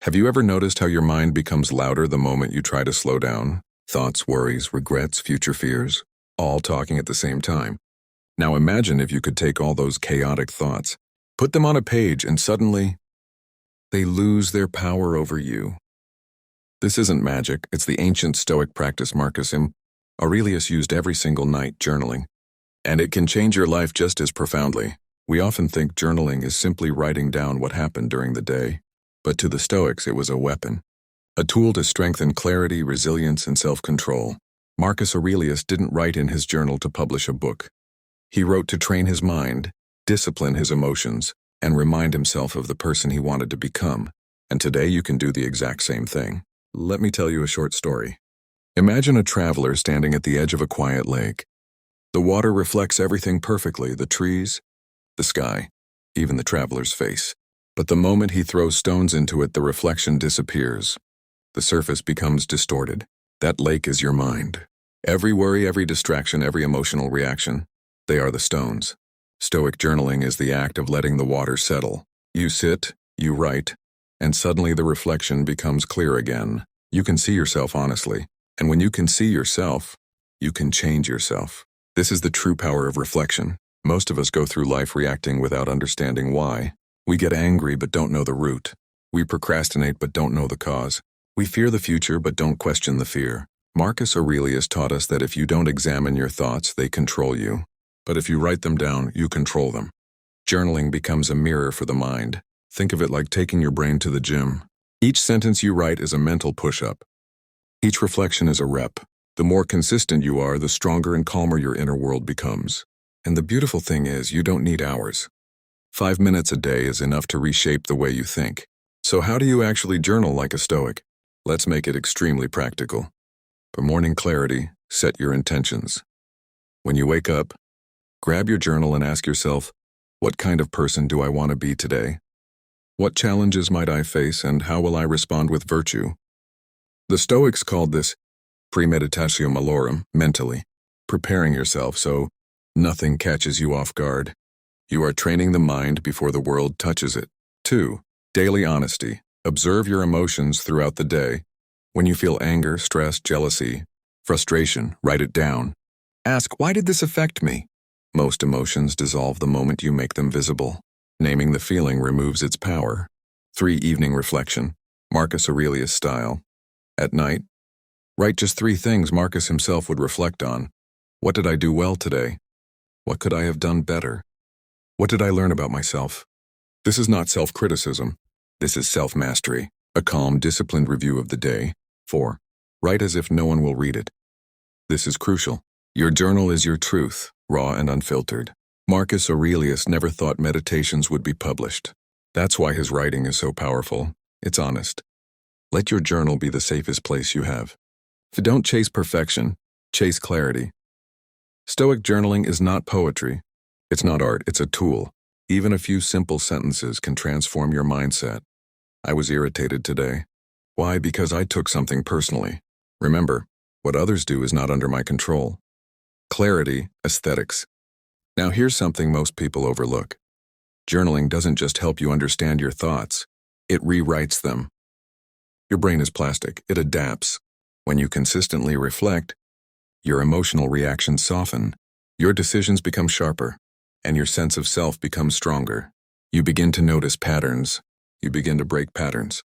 Have you ever noticed how your mind becomes louder the moment you try to slow down? Thoughts, worries, regrets, future fears, all talking at the same time. Now imagine if you could take all those chaotic thoughts, put them on a page, and suddenly, they lose their power over you. This isn't magic, it's the ancient Stoic practice Marcus Aurelius used every single night, journaling. And it can change your life just as profoundly. We often think journaling is simply writing down what happened during the day. But to the Stoics, it was a weapon, a tool to strengthen clarity, resilience, and self-control. Marcus Aurelius didn't write in his journal to publish a book. He wrote to train his mind, discipline his emotions, and remind himself of the person he wanted to become. And today you can do the exact same thing. Let me tell you a short story. Imagine a traveler standing at the edge of a quiet lake. The water reflects everything perfectly, the trees, the sky, even the traveler's face. But the moment he throws stones into it, the reflection disappears. The surface becomes distorted. That lake is your mind. Every worry, every distraction, every emotional reaction, they are the stones. Stoic journaling is the act of letting the water settle. You sit, you write, and suddenly the reflection becomes clear again. You can see yourself honestly. And when you can see yourself, you can change yourself. This is the true power of reflection. Most of us go through life reacting without understanding why. We get angry but don't know the root. We procrastinate but don't know the cause. We fear the future but don't question the fear. Marcus Aurelius taught us that if you don't examine your thoughts, they control you. But if you write them down, you control them. Journaling becomes a mirror for the mind. Think of it like taking your brain to the gym. Each sentence you write is a mental push-up. Each reflection is a rep. The more consistent you are, the stronger and calmer your inner world becomes. And the beautiful thing is, you don't need hours. 5 minutes a day is enough to reshape the way you think. So how do you actually journal like a Stoic? Let's make it extremely practical. For morning clarity, set your intentions. When you wake up, grab your journal and ask yourself, what kind of person do I want to be today? What challenges might I face and how will I respond with virtue? The Stoics called this premeditatio malorum, mentally, preparing yourself so nothing catches you off guard. You are training the mind before the world touches it. 2. Daily honesty. Observe your emotions throughout the day. When you feel anger, stress, jealousy, frustration, write it down. Ask, why did this affect me? Most emotions dissolve the moment you make them visible. Naming the feeling removes its power. 3. Evening reflection. Marcus Aurelius style. At night, write just 3 things Marcus himself would reflect on. What did I do well today? What could I have done better? What did I learn about myself? This is not self-criticism. This is self-mastery, a calm, disciplined review of the day. 4. Write as if no one will read it. This is crucial. Your journal is your truth, raw and unfiltered. Marcus Aurelius never thought meditations would be published. That's why his writing is so powerful. It's honest. Let your journal be the safest place you have. Don't chase perfection, chase clarity. Stoic journaling is not poetry. It's not art, it's a tool. Even a few simple sentences can transform your mindset. I was irritated today. Why? Because I took something personally. Remember, what others do is not under my control. Clarity, aesthetics. Now here's something most people overlook. Journaling doesn't just help you understand your thoughts, it rewrites them. Your brain is plastic, it adapts. When you consistently reflect, your emotional reactions soften, your decisions become sharper, and your sense of self becomes stronger. You begin to notice patterns. You begin to break patterns.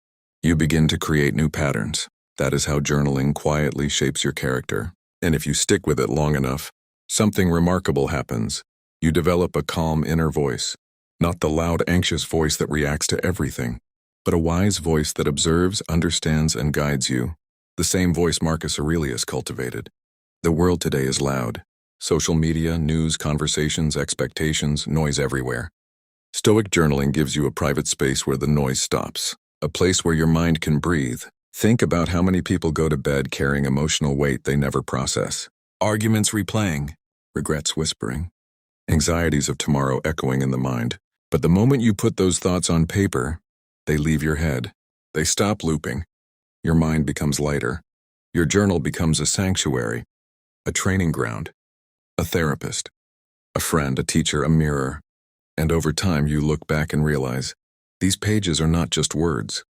You begin to create new patterns. That is how journaling quietly shapes your character. And if you stick with it long enough, something remarkable happens. You develop a calm inner voice, not the loud, anxious voice that reacts to everything, but a wise voice that observes, understands, and guides you. The same voice Marcus Aurelius cultivated. The world today is loud. Social media, news, conversations, expectations, noise everywhere. Stoic journaling gives you a private space where the noise stops, a place where your mind can breathe. Think about how many people go to bed carrying emotional weight they never process. Arguments replaying, regrets whispering, anxieties of tomorrow echoing in the mind. But the moment you put those thoughts on paper, they leave your head. They stop looping. Your mind becomes lighter. Your journal becomes a sanctuary, a training ground, a therapist, a friend, a teacher, a mirror. And over time, you look back and realize, these pages are not just words.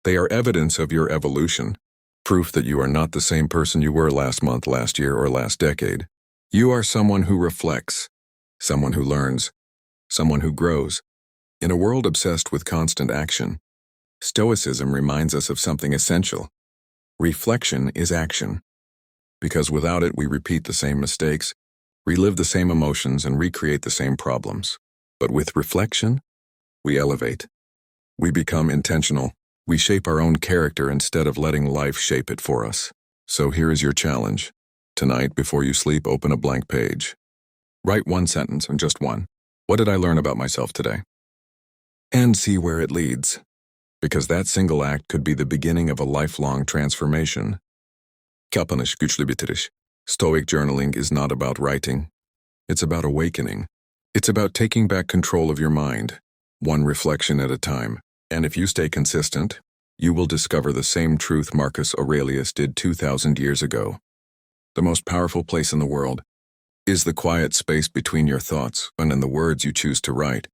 They are evidence of your evolution, proof that you are not the same person you were last month, last year, or last decade. You are someone who reflects, someone who learns, someone who grows. In a world obsessed with constant action, Stoicism reminds us of something essential. Reflection is action. Because without it, we repeat the same mistakes, relive the same emotions, and recreate the same problems. But with reflection, we elevate. We become intentional. We shape our own character instead of letting life shape it for us. So here is your challenge. Tonight, before you sleep, open a blank page. Write one sentence, and just one. What did I learn about myself today? And see where it leads. Because that single act could be the beginning of a lifelong transformation. Kapanış, güçlü bitiriş. Stoic journaling is not about writing. It's about awakening. It's about taking back control of your mind, one reflection at a time. And if you stay consistent, you will discover the same truth Marcus Aurelius did 2,000 years ago. The most powerful place in the world is the quiet space between your thoughts and in the words you choose to write.